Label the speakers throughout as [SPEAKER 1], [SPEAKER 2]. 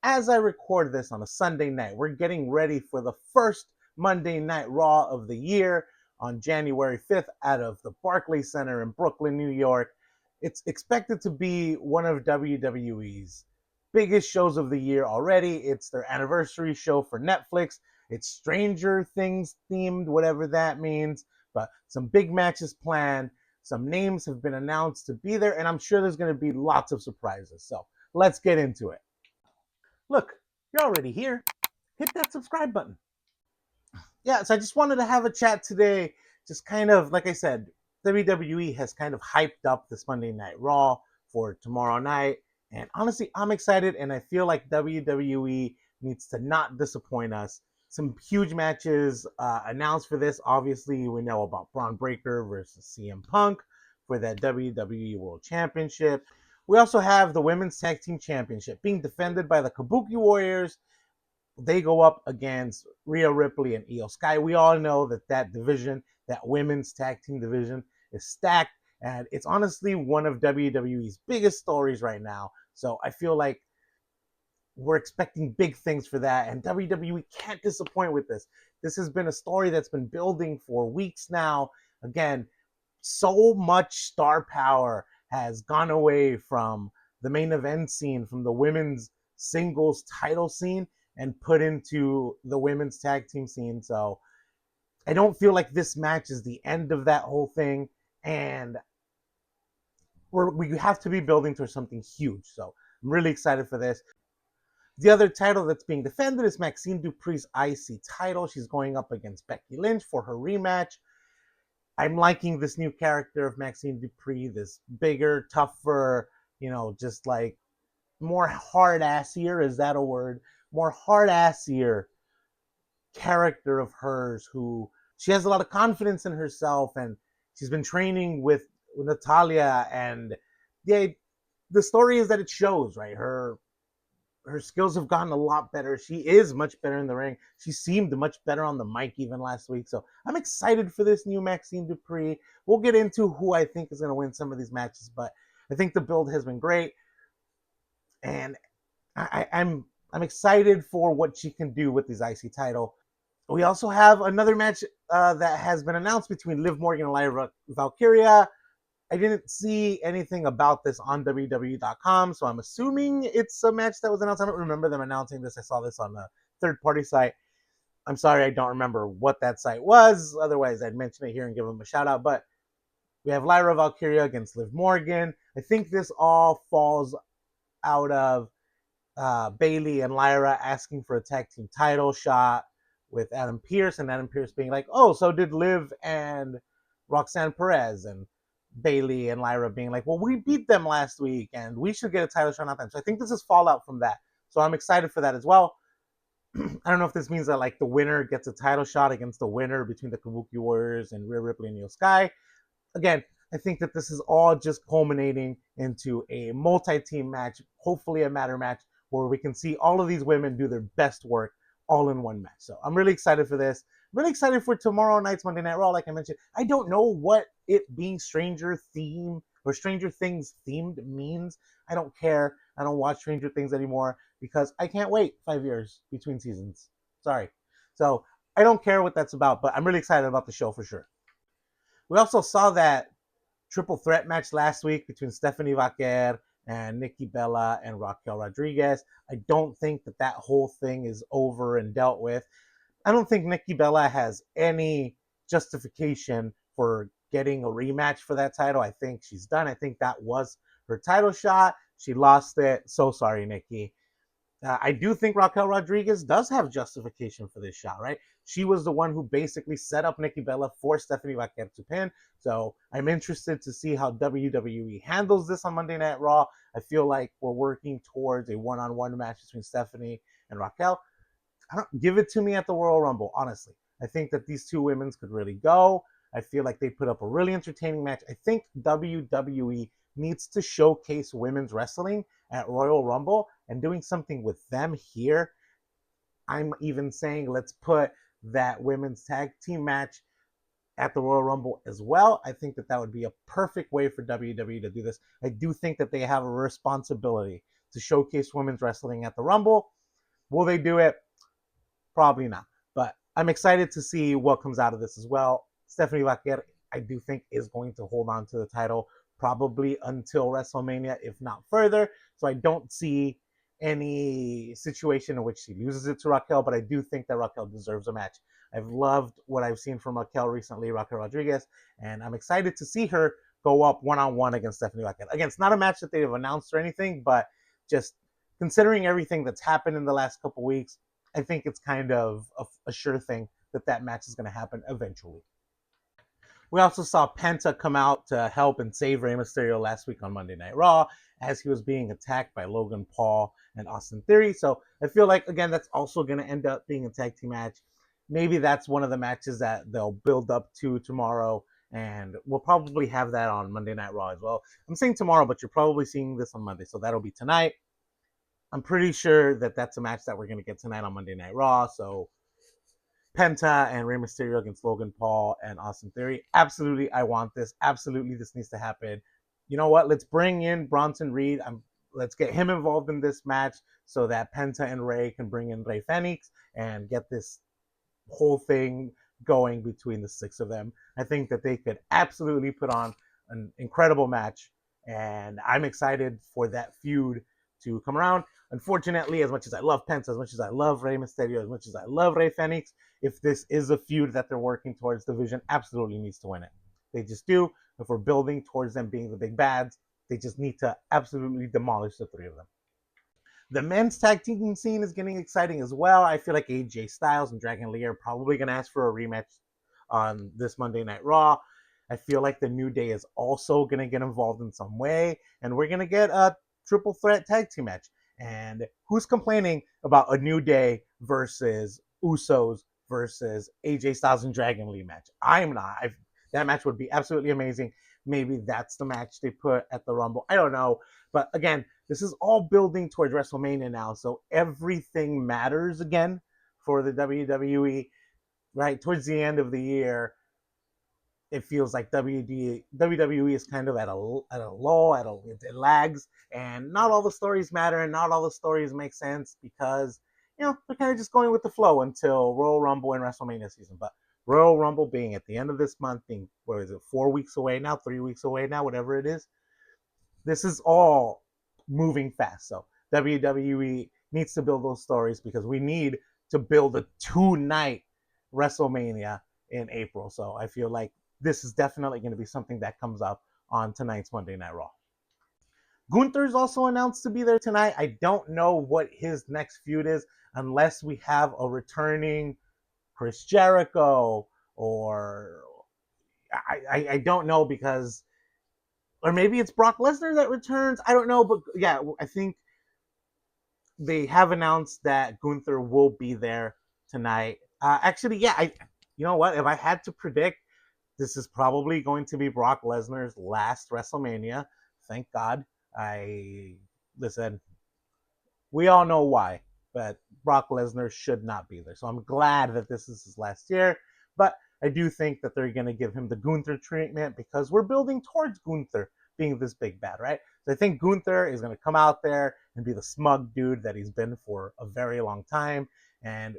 [SPEAKER 1] as I record this on a Sunday night, we're getting ready for the first Monday Night Raw of the year on January 5th out of the Barclays Center in Brooklyn, New York. It's expected to be one of WWE's biggest shows of the year already. It's their anniversary show for Netflix. It's Stranger Things themed, whatever that means. But some big matches planned. Some names have been announced to be there, and I'm sure there's going to be lots of surprises. So let's get into it. Look, you're already here. Hit that subscribe button. Yeah, so I just wanted to have a chat today. Just kind of, like I said, WWE has kind of hyped up this Monday Night Raw for tomorrow night. And honestly, I'm excited, and I feel like WWE needs to not disappoint us. Some huge matches announced for this. Obviously, we know about Bron Breakker versus CM Punk for that WWE World Championship. We also have the Women's Tag Team Championship being defended by the Kabuki Warriors. They go up against Rhea Ripley and Io Sky. We all know that division, that women's tag team division, is stacked, and it's honestly one of WWE's biggest stories right now. So I feel like we're expecting big things for that, and WWE can't disappoint with this. This has been a story that's been building for weeks now. Again, so much star power has gone away from the main event scene, from the women's singles title scene, and put into the women's tag team scene. So I don't feel like this match is the end of that whole thing, and we have to be building towards something huge. So I'm really excited for this. The other title that's being defended is Maxine Dupri's IC title. She's going up against Becky Lynch for her rematch. I'm liking this new character of Maxine Dupri, this bigger, tougher, just like more hard-assier, is that a word? More hard-assier character of hers, who she has a lot of confidence in herself, and she's been training with Natalia, and the story is that it shows, right? Her skills have gotten a lot better. She is much better in the ring. She seemed much better on the mic even last week. So I'm excited for this new Maxine Dupri. We'll get into who I think is going to win some of these matches, but I think the build has been great, and I'm excited for what she can do with this IC title. We also have another match that has been announced between Liv Morgan and Lyra Valkyria. I didn't see anything about this on WWE.com, so I'm assuming it's a match that was announced. I don't remember them announcing this. I saw this on a third-party site. I'm sorry, I don't remember what that site was. Otherwise, I'd mention it here and give them a shout-out. But we have Lyra Valkyria against Liv Morgan. I think this all falls out of Bayley and Lyra asking for a tag team title shot with Adam Pearce, and Adam Pearce being like, oh, so did Liv and Roxanne Perez, and Bayley and Lyra being like, well, we beat them last week and we should get a title shot on them. So I think this is fallout from that. So I'm excited for that as well. I don't know if this means that like the winner gets a title shot against the winner between the Kabuki Warriors and Rhea Ripley and Io Sky. Again, I think that this is all just culminating into a multi-team match, hopefully a matter match, where we can see all of these women do their best work all in one match. So I'm really excited for this. I'm really excited for tomorrow night's Monday Night Raw, like I mentioned. I don't know what it being Stranger Things themed means. I don't care. I don't watch Stranger Things anymore because I can't wait 5 years between seasons. Sorry. So I don't care what that's about, but I'm really excited about the show for sure. We also saw that triple threat match last week between Stephanie Vaquer and Nikki Bella and Raquel Rodriguez. I don't think that whole thing is over and dealt with. I don't think Nikki Bella has any justification for getting a rematch for that title. I think she's done. I think that was her title shot. She lost it. So sorry, Nikki. I do think Raquel Rodriguez does have justification for this shot, right? She was the one who basically set up Nikki Bella for Stephanie Vaquer to pin. So I'm interested to see how WWE handles this on Monday Night Raw. I feel like we're working towards a one-on-one match between Stephanie and Raquel. I don't give it to me at the Royal Rumble, honestly. I think that these two women could really go. I feel like they put up a really entertaining match. I think WWE needs to showcase women's wrestling at Royal Rumble, and doing something with them here. I'm even saying let's put that women's tag team match at the Royal Rumble as well. I think that would be a perfect way for WWE to do this. I do think that they have a responsibility to showcase women's wrestling at the Rumble. Will they do it? Probably not. But I'm excited to see what comes out of this as well. Stephanie Vaquer, I do think, is going to hold on to the title probably until WrestleMania, if not further. So I don't see any situation in which she loses it to Raquel, but I do think that Raquel deserves a match. I've loved what I've seen from Raquel recently, Raquel Rodriguez, and I'm excited to see her go up one-on-one against Stephanie Vaquer. Again, it's not a match that they've announced or anything, but just considering everything that's happened in the last couple weeks, I think it's kind of a sure thing that that match is going to happen eventually. We also saw Penta come out to help and save Rey Mysterio last week on Monday Night Raw as he was being attacked by Logan Paul and Austin Theory. So I feel like, again, that's also going to end up being a tag team match. Maybe that's one of the matches that they'll build up to tomorrow, and we'll probably have that on Monday Night Raw as well. I'm saying tomorrow, but you're probably seeing this on Monday, so that'll be tonight. I'm pretty sure that that's a match that we're going to get tonight on Monday Night Raw. So Penta and Rey Mysterio against Logan Paul and Austin Theory. Absolutely, I want this. Absolutely, this needs to happen. You know what? Let's bring in Bronson Reed. Let's get him involved in this match so that Penta and Rey can bring in Rey Fenix and get this whole thing going between the six of them. I think that they could absolutely put on an incredible match, and I'm excited for that feud to come around. Unfortunately, as much as I love Pence, as much as I love Rey Mysterio, as much as I love Rey Fenix, if this is a feud that they're working towards, Division absolutely needs to win it. They just do. If we're building towards them being the big bads, they just need to absolutely demolish the three of them. The men's tag team scene is getting exciting as well. I feel like AJ Styles and Dragon Lee are probably going to ask for a rematch on this Monday Night Raw. I feel like the New Day is also going to get involved in some way, and we're going to get a triple threat tag team match. And who's complaining about a New Day versus Usos versus AJ Styles and Dragon Lee match? I'm not. That match would be absolutely amazing. Maybe that's the match they put at the Rumble. I don't know. But again, this is all building towards WrestleMania now. So everything matters again for the WWE, right? Towards the end of the year, it feels like WWE is kind of at a low, it lags, and not all the stories matter, and not all the stories make sense because they're kind of just going with the flow until Royal Rumble and WrestleMania season. But Royal Rumble being at the end of this month, being what is it, 4 weeks away now, 3 weeks away now, whatever it is, this is all moving fast. So WWE needs to build those stories because we need to build a 2-night WrestleMania in April. So I feel like this is definitely going to be something that comes up on tonight's Monday Night Raw. Gunther's also announced to be there tonight. I don't know what his next feud is unless we have a returning Chris Jericho or I don't know because or maybe it's Brock Lesnar that returns. I don't know, but yeah, I think they have announced that Gunther will be there tonight. Actually, yeah, you know what? If I had to predict, this is probably going to be Brock Lesnar's last WrestleMania. Thank God. I listen. We all know why, but Brock Lesnar should not be there. So I'm glad that this is his last year. But I do think that they're going to give him the Gunther treatment because we're building towards Gunther being this big bad, right? So I think Gunther is going to come out there and be the smug dude that he's been for a very long time. And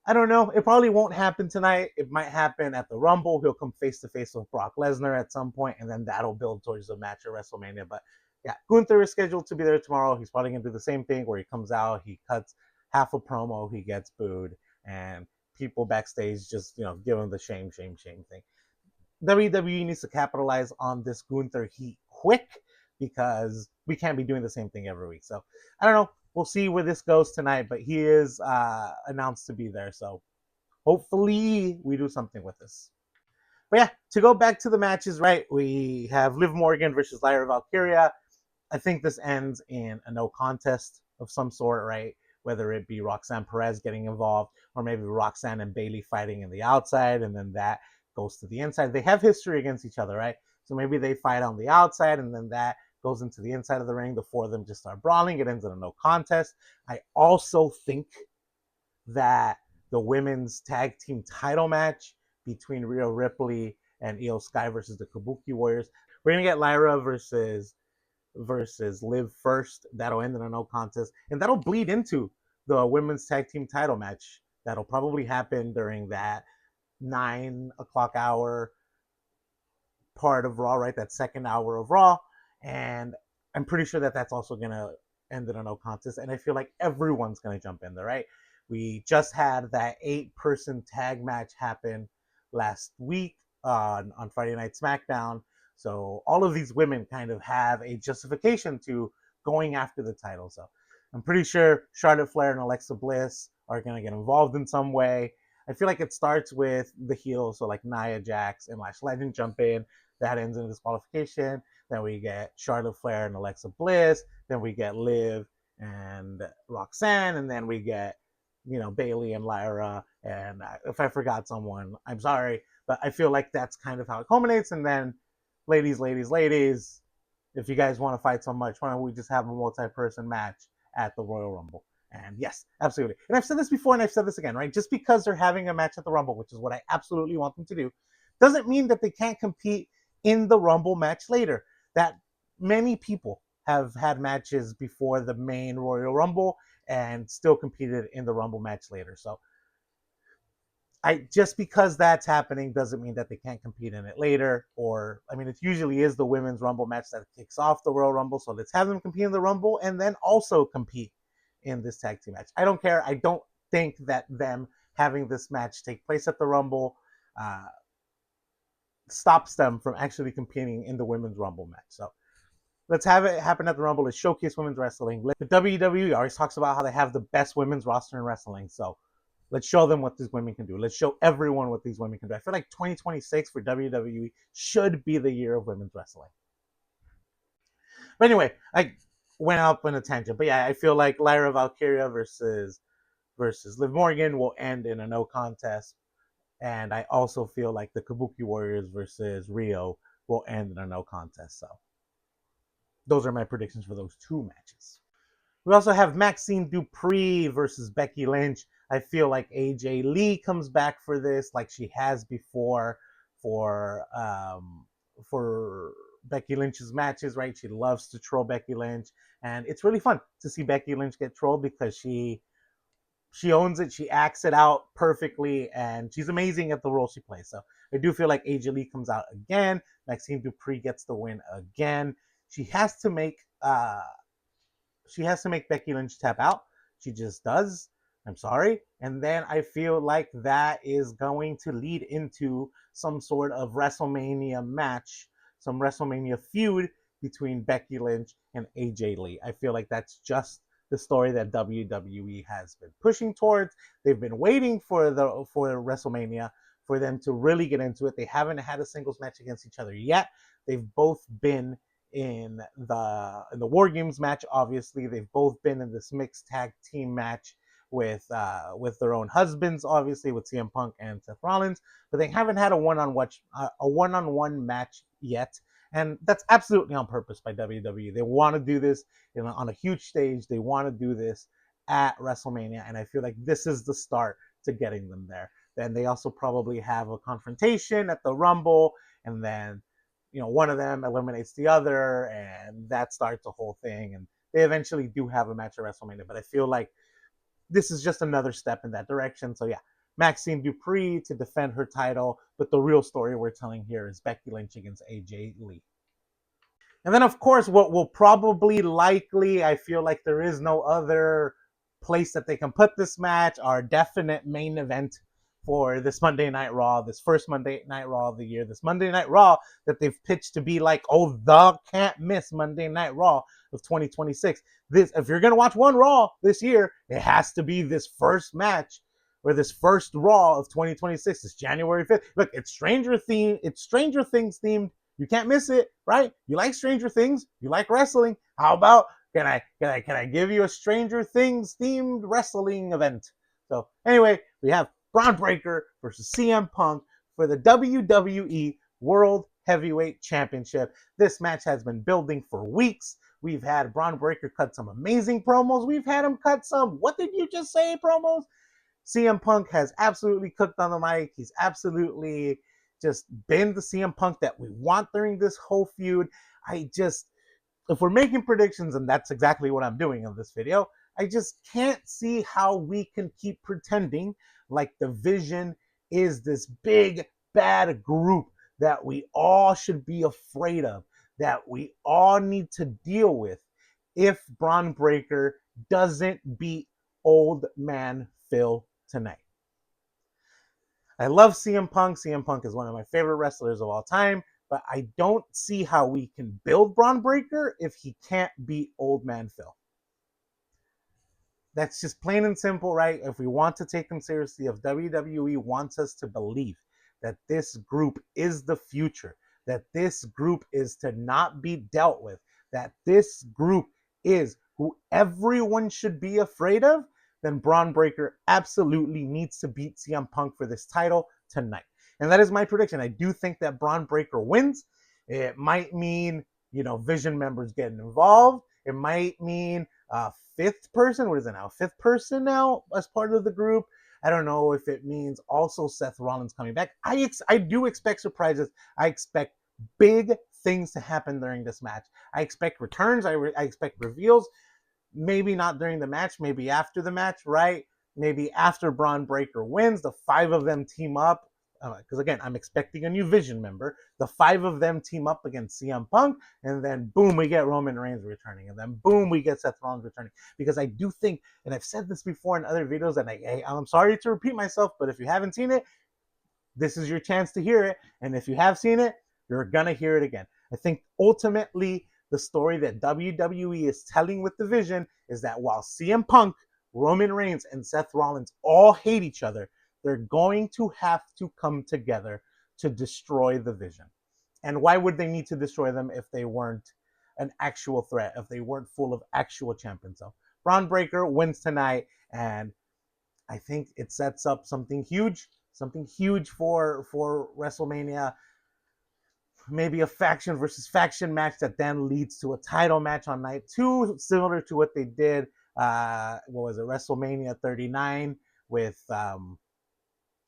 [SPEAKER 1] I don't know. It probably won't happen tonight. It might happen at the Rumble. He'll come face to face with Brock Lesnar at some point, and then that'll build towards the match at WrestleMania. But yeah, Gunther is scheduled to be there tomorrow. He's probably going to do the same thing where he comes out, he cuts half a promo, he gets booed, and people backstage just, give him the shame, shame, shame thing. WWE needs to capitalize on this Gunther heat quick because we can't be doing the same thing every week. So I don't know. We'll see where this goes tonight, but he is announced to be there. So hopefully we do something with this. But yeah, to go back to the matches, right? We have Liv Morgan versus Lyra Valkyria. I think this ends in a no contest of some sort, right? Whether it be Roxanne Perez getting involved or maybe Roxanne and Bayley fighting in the outside and then that goes to the inside. They have history against each other, right? So maybe they fight on the outside and then that goes into the inside of the ring. The four of them just start brawling. It ends in a no contest. I also think that the women's tag team title match between Rhea Ripley and Io Sky versus the Kabuki Warriors. We're gonna get Lyra versus Liv first. That'll end in a no contest, and that'll bleed into the women's tag team title match that'll probably happen during that 9 o'clock hour part of Raw, right? That second hour of Raw. And I'm pretty sure that that's also going to end in a no contest. And I feel like everyone's going to jump in there, right? We just had that 8-person tag match happen last week on Friday Night Smackdown. So all of these women kind of have a justification to going after the title. So I'm pretty sure Charlotte Flair and Alexa Bliss are going to get involved in some way. I feel like it starts with the heels, so like Nia Jax and Lash Legend jump in. That ends in disqualification. Then we get Charlotte Flair and Alexa Bliss. Then we get Liv and Roxanne. And then we get, Bayley and Lyra. And if I forgot someone, I'm sorry. But I feel like that's kind of how it culminates. And then, ladies, if you guys want to fight so much, why don't we just have a multi-person match at the Royal Rumble? And yes, absolutely. And I've said this before and I've said this again, right? Just because they're having a match at the Rumble, which is what I absolutely want them to do, doesn't mean that they can't compete in the Rumble match later. That many people have had matches before the main Royal Rumble and still competed in the Rumble match later. So just because that's happening doesn't mean that they can't compete in it later. Or, I mean, it usually is the women's Rumble match that kicks off the Royal Rumble. So let's have them compete in the Rumble and then also compete in this tag team match. I don't care. I don't think that them having this match take place at the Rumble stops them from actually competing in the women's Rumble match. So let's have it happen at the Rumble. Let's showcase women's wrestling. The WWE always talks about how they have the best women's roster in wrestling. So let's show them what these women can do. Let's show everyone what these women can do. I feel like 2026 for WWE should be the year of women's wrestling. But anyway, I went up on a tangent. But yeah, I feel like Lyra Valkyria versus Liv Morgan will end in a no contest. And I also feel like the Kabuki Warriors versus Rhiyo will end in a no contest. So those are my predictions for those two matches. We also have Maxine Dupri versus Becky Lynch. I feel like AJ Lee comes back for this, like she has before for Becky Lynch's matches, right? She loves to troll Becky Lynch, and it's really fun to see Becky Lynch get trolled because she owns it, she acts it out perfectly, and she's amazing at the role she plays. So I do feel like AJ Lee comes out again. Maxine Dupri gets the win again. She has to make Becky Lynch tap out. She just does. I'm sorry. And then I feel like that is going to lead into some sort of WrestleMania match, some WrestleMania feud between Becky Lynch and AJ Lee. I feel like that's just the story that WWE has been pushing towards. They've been waiting for WrestleMania for them to really get into it. They haven't had a singles match against each other yet. They've both been in the War Games match. Obviously, they've both been in this mixed tag team match with their own husbands, obviously with CM Punk and Seth Rollins, but they haven't had a one-on-one match yet. And that's absolutely on purpose by WWE. They want to do this on a huge stage. They want to do this at WrestleMania. And I feel like this is the start to getting them there. Then they also probably have a confrontation at the Rumble. And then, one of them eliminates the other. And that starts the whole thing. And they eventually do have a match at WrestleMania. But I feel like this is just another step in that direction. So yeah, Maxine Dupri to defend her title, but the real story we're telling here is Becky Lynch against AJ Lee. And then, of course, what will probably likely, I feel like there is no other place that they can put this match, our definite main event for this Monday Night Raw, this first Monday Night Raw of the year, this Monday Night Raw that they've pitched to be like, oh, the can't miss Monday Night Raw of 2026. If you're going to watch one Raw this year, it has to be this first match or this first Raw of 2026. It's January 5th. Look, it's Stranger Things themed. You can't miss it, right? You like Stranger Things, you like wrestling. How about can I give you a Stranger Things themed wrestling event? So anyway, we have Bron Breakker versus CM Punk for the WWE World Heavyweight Championship. This match has been building for weeks. We've had Bron Breakker cut some amazing promos. We've had him cut some, what did you just say, promos? CM Punk has absolutely cooked on the mic. He's absolutely just been the CM Punk that we want during this whole feud. If we're making predictions, and that's exactly what I'm doing in this video, I just can't see how we can keep pretending like the Vision is this big, bad group that we all should be afraid of, that we all need to deal with if Bron Breakker doesn't beat Old Man Phil tonight. I love CM Punk. CM Punk is one of my favorite wrestlers of all time, but I don't see how we can build Bron Breakker if he can't beat Old Man Phil. That's just plain and simple, right? If we want to take them seriously, if WWE wants us to believe that this group is the future, that this group is to not be dealt with, that this group is who everyone should be afraid of, then Bron Breakker absolutely needs to beat CM Punk for this title tonight. And that is my prediction. I do think that Bron Breakker wins. It might mean, Vision members getting involved. It might mean fifth person. What is it now? Fifth person now as part of the group. I don't know if it means also Seth Rollins coming back. I do expect surprises. I expect big things to happen during this match. I expect returns. I expect reveals. Maybe not during the match. Maybe after the match, right? Maybe after Bron Breakker wins, the 5 of them team up. Because again, I'm expecting a new Vision member. The 5 of them team up against CM Punk, and then boom, we get Roman Reigns returning, and then boom, we get Seth Rollins returning. Because I do think, and I've said this before in other videos, and I'm sorry to repeat myself, but if you haven't seen it, this is your chance to hear it. And if you have seen it, you're gonna hear it again. I think ultimately the story that WWE is telling with the Vision is that while CM Punk, Roman Reigns, and Seth Rollins all hate each other, they're going to have to come together to destroy the Vision. And why would they need to destroy them if they weren't an actual threat, if they weren't full of actual champions? So Bron Breakker wins tonight, and I think it sets up something huge for WrestleMania. Maybe a faction versus faction match that then leads to a title match on night 2, similar to what they did, WrestleMania 39 with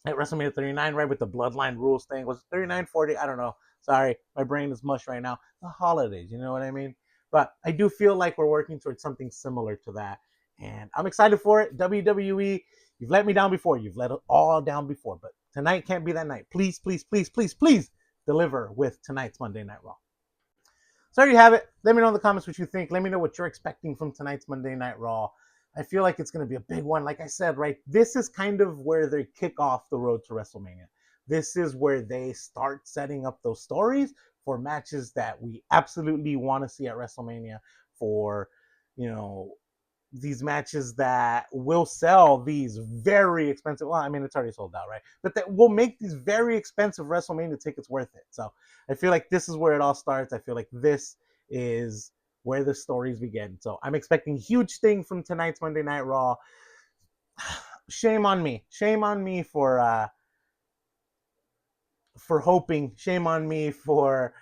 [SPEAKER 1] at WrestleMania 39, right, with the Bloodline Rules thing. Was it 39, 40? I don't know. Sorry, my brain is mush right now. The holidays, you know what I mean? But I do feel like we're working towards something similar to that. And I'm excited for it. WWE, you've let me down before. You've let it all down before. But tonight can't be that night. Please, please, please, please, please deliver with tonight's Monday Night Raw. So there you have it. Let me know in the comments what you think. Let me know what you're expecting from tonight's Monday Night Raw. I feel like it's going to be a big one. Like I said, right, this is kind of where they kick off the road to WrestleMania. This is where they start setting up those stories for matches that we absolutely want to see at WrestleMania, for, these matches that will sell these very expensive, well, I mean, it's already sold out, right? But that will make these very expensive WrestleMania tickets worth it. So I feel like this is where it all starts. I feel like this is where the stories begin. So I'm expecting huge thing from tonight's Monday Night Raw. Shame on me. Shame on me for hoping. Shame on me for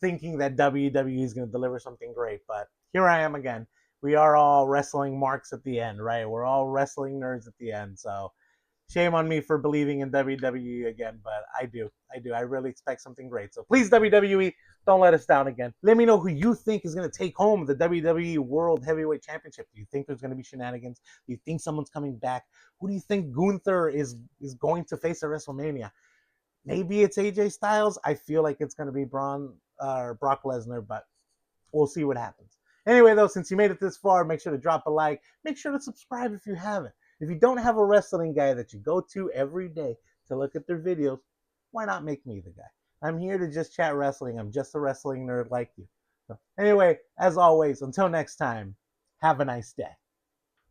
[SPEAKER 1] thinking that WWE is going to deliver something great. But here I am again. We are all wrestling marks at the end, right? We're all wrestling nerds at the end. So shame on me for believing in WWE again, but I do. I really expect something great. So please, WWE, don't let us down again. Let me know who you think is going to take home the WWE World Heavyweight Championship. Do you think there's going to be shenanigans? Do you think someone's coming back? Who do you think Gunther is going to face at WrestleMania? Maybe it's AJ Styles. I feel like it's going to be Brock Lesnar, but we'll see what happens. Anyway, though, since you made it this far, make sure to drop a like. Make sure to subscribe if you haven't. If you don't have a wrestling guy that you go to every day to look at their videos, why not make me the guy? I'm here to just chat wrestling. I'm just a wrestling nerd like you. So anyway, as always, until next time, have a nice day.